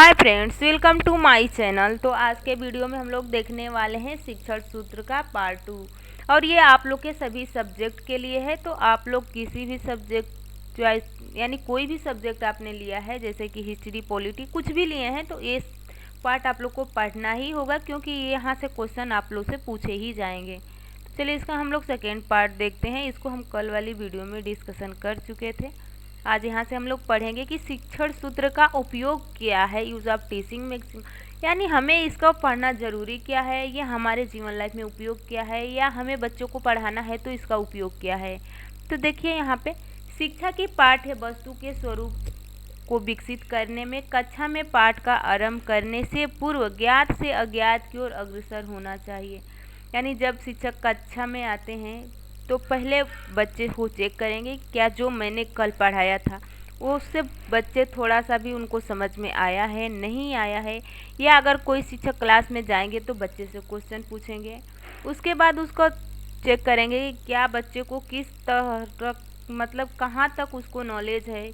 Hi friends, welcome to my channel. तो आज के वीडियो में हम लोग देखने वाले हैं शिक्षण सूत्र का पार्ट 2 और ये आप लोग के सभी सब्जेक्ट के लिए है। तो आप लोग किसी भी सब्जेक्ट चॉइस यानी कोई भी सब्जेक्ट आपने लिया है, जैसे कि हिस्ट्री, पॉलिटी, कुछ भी लिए हैं, तो ये पार्ट आप लोग को पढ़ना ही होगा क्योंकि यहाँ से क्वेश्चन आप लोग से पूछे ही जाएंगे। तो चलिए इसका हम लोग सेकेंड पार्ट देखते हैं। इसको हम कल वाली वीडियो में डिस्कशन कर चुके थे। आज यहाँ से हम लोग पढ़ेंगे कि शिक्षण सूत्र का उपयोग क्या है, यूज ऑफ टीचिंग मैक्सिमम, यानी हमें इसका पढ़ना जरूरी क्या है, ये हमारे जीवन लाइफ में उपयोग क्या है, या हमें बच्चों को पढ़ाना है तो इसका उपयोग क्या है। तो देखिए यहाँ पे शिक्षा की पाठ्य वस्तु के स्वरूप को विकसित करने में कक्षा में पाठ का आरंभ करने से पूर्व ज्ञात से अज्ञात की ओर अग्रसर होना चाहिए। यानी जब शिक्षक कक्षा में आते हैं तो पहले बच्चे को चेक करेंगे क्या जो मैंने कल पढ़ाया था वो उससे बच्चे थोड़ा सा भी उनको समझ में आया है, नहीं आया है, या अगर कोई शिक्षक क्लास में जाएंगे तो बच्चे से क्वेश्चन पूछेंगे। उसके बाद उसको चेक करेंगे कि क्या बच्चे को किस तरह मतलब कहाँ तक उसको नॉलेज है,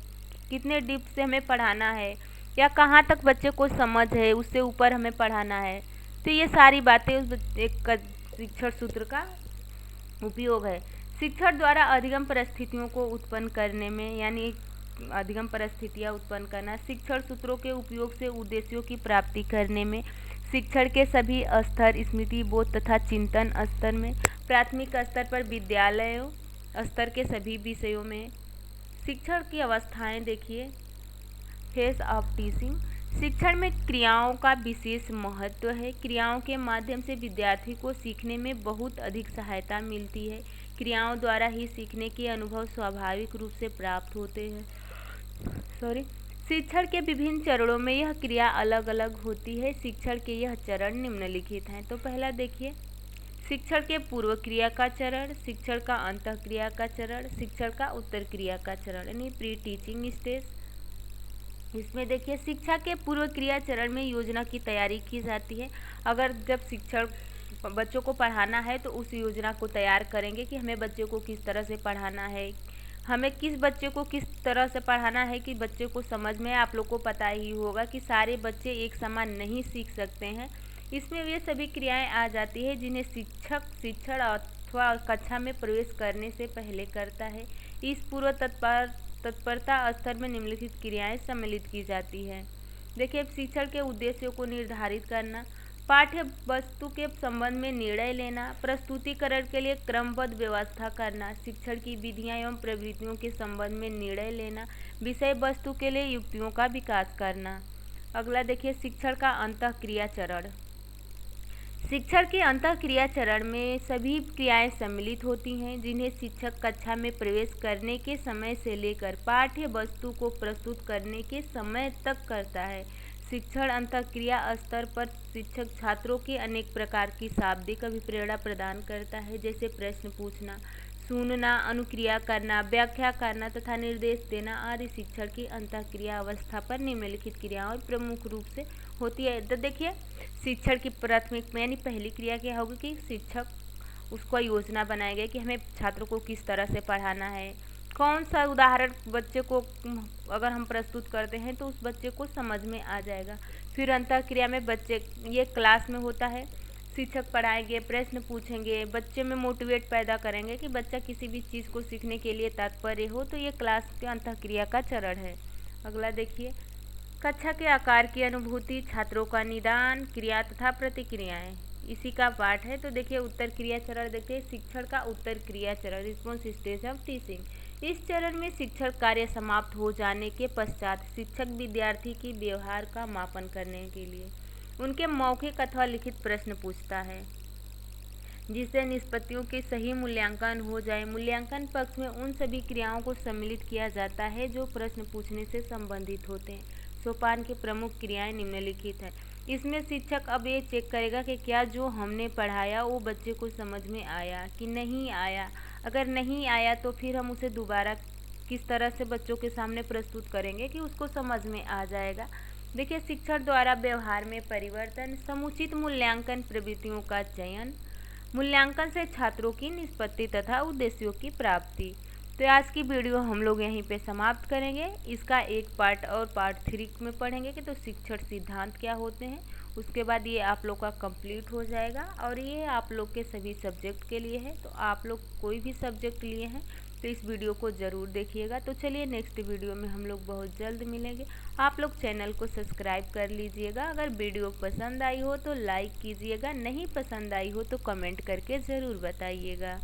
कितने डीप से हमें पढ़ाना है, या कहाँ तक बच्चे को समझ है, उससे ऊपर हमें पढ़ाना है। तो ये सारी बातें उस एक शिक्षण सूत्र का उपयोग है। शिक्षण द्वारा अधिगम परिस्थितियों को उत्पन्न करने में, यानी अधिगम परिस्थितियाँ उत्पन्न करना, शिक्षण सूत्रों के उपयोग से उद्देश्यों की प्राप्ति करने में, शिक्षण के सभी स्तर, स्मृति, बोध तथा चिंतन स्तर में, प्राथमिक स्तर पर विद्यालयों स्तर के सभी विषयों में, शिक्षण की अवस्थाएं देखिए, फेज ऑफ टीचिंग। शिक्षण में क्रियाओं का विशेष महत्व है। क्रियाओं के माध्यम से विद्यार्थी को सीखने में बहुत अधिक सहायता मिलती है। क्रियाओं द्वारा ही सीखने के अनुभव स्वाभाविक रूप से प्राप्त होते हैं। शिक्षण के विभिन्न चरणों में यह क्रिया अलग अलग होती है। शिक्षण के यह चरण निम्नलिखित हैं। तो पहला देखिए, शिक्षण के पूर्व क्रिया का चरण, शिक्षण का अंतः क्रिया का चरण, शिक्षण का उत्तर क्रिया का चरण, यानी प्री टीचिंग स्टेज। इसमें देखिए शिक्षा के पूर्व क्रिया चरण में योजना की तैयारी की जाती है। अगर जब शिक्षण बच्चों को पढ़ाना है तो उस योजना को तैयार करेंगे कि हमें बच्चे को किस तरह से पढ़ाना है, हमें किस बच्चे को किस तरह से पढ़ाना है कि बच्चे को समझ में। आप लोग को पता ही होगा कि सारे बच्चे एक समान नहीं सीख सकते हैं। इसमें वे सभी क्रियाएं आ जाती है जिन्हें शिक्षक शिक्षण अथवा कक्षा में प्रवेश करने से पहले करता है। इस पूर्व तत्परता स्तर में निम्नलिखित क्रियाएं सम्मिलित की जाती हैं। देखिए, शिक्षण के उद्देश्यों को निर्धारित करना, पाठ्य वस्तु के संबंध में निर्णय लेना, प्रस्तुतिकरण के लिए क्रमबद्ध व्यवस्था करना, शिक्षण की विधियां एवं प्रवृत्तियों के संबंध में निर्णय लेना, विषय वस्तु के लिए युक्तियों का विकास करना। अगला देखिए, शिक्षण का अंतःक्रिया चरण। शिक्षण के अंतःक्रिया चरण में सभी क्रियाएं सम्मिलित होती हैं जिन्हें शिक्षक कक्षा में प्रवेश करने के समय से लेकर पाठ्य वस्तु को प्रस्तुत करने के समय तक करता है। शिक्षण अंतःक्रिया स्तर पर शिक्षक छात्रों के अनेक प्रकार की शाब्दिक अभिप्रेरणा प्रदान करता है, जैसे प्रश्न पूछना, सुनना, अनुक्रिया करना, व्याख्या करना तथा निर्देश देना आदि शिक्षण की अंतःक्रिया अवस्था पर निम्नलिखित क्रियाएं प्रमुख रूप से होती है। तो देखिए, शिक्षण की प्राथमिक यानी पहली क्रिया क्या होगी कि शिक्षक उसको योजना बनाएगा कि हमें छात्रों को किस तरह से पढ़ाना है, कौन सा उदाहरण बच्चे को अगर हम प्रस्तुत करते हैं तो उस बच्चे को समझ में आ जाएगा। फिर अंतःक्रिया में बच्चे, ये क्लास में होता है, शिक्षक पढ़ाएंगे, प्रश्न पूछेंगे, बच्चे में मोटिवेट पैदा करेंगे कि बच्चा किसी भी चीज़ को सीखने के लिए तत्पर हो। तो ये क्लास के अंतःक्रिया का चरण है। अगला देखिए, कक्षा के आकार की अनुभूति, छात्रों का निदान, क्रिया तथा प्रतिक्रियाएं, इसी का पाठ है। तो देखिए, उत्तर क्रिया चरण देखिए, शिक्षण का उत्तर क्रिया चरण, रिस्पॉन्स स्टेज ऑफ टीचिंग। इस चरण में शिक्षण कार्य समाप्त हो जाने के पश्चात शिक्षक विद्यार्थी की व्यवहार का मापन करने के लिए उनके मौखिक अथवा लिखित प्रश्न पूछता है, जिससे निष्पत्तियों के सही मूल्यांकन हो जाए। मूल्यांकन पक्ष में उन सभी क्रियाओं को सम्मिलित किया जाता है जो प्रश्न पूछने से संबंधित होते हैं। सोपान की प्रमुख क्रियाएं निम्नलिखित हैं। इसमें शिक्षक अब ये चेक करेगा कि क्या जो हमने पढ़ाया वो बच्चे को समझ में आया कि नहीं आया। अगर नहीं आया तो फिर हम उसे दोबारा किस तरह से बच्चों के सामने प्रस्तुत करेंगे कि उसको समझ में आ जाएगा। देखिए, शिक्षण द्वारा व्यवहार में परिवर्तन, समुचित मूल्यांकन, प्रवृत्तियों का चयन, मूल्यांकन से छात्रों की निष्पत्ति तथा उद्देश्यों की प्राप्ति। तो आज की वीडियो हम लोग यहीं पे समाप्त करेंगे। इसका एक पार्ट और पार्ट 3 में पढ़ेंगे कि तो शिक्षण सिद्धांत क्या होते हैं। उसके बाद ये आप लोग का कंप्लीट हो जाएगा और ये आप लोग के सभी सब्जेक्ट के लिए है। तो आप लोग कोई भी सब्जेक्ट लिए हैं तो इस वीडियो को ज़रूर देखिएगा। तो चलिए नेक्स्ट वीडियो में हम लोग बहुत जल्द मिलेंगे। आप लोग चैनल को सब्सक्राइब कर लीजिएगा। अगर वीडियो पसंद आई हो तो लाइक कीजिएगा, नहीं पसंद आई हो तो कमेंट करके ज़रूर बताइएगा।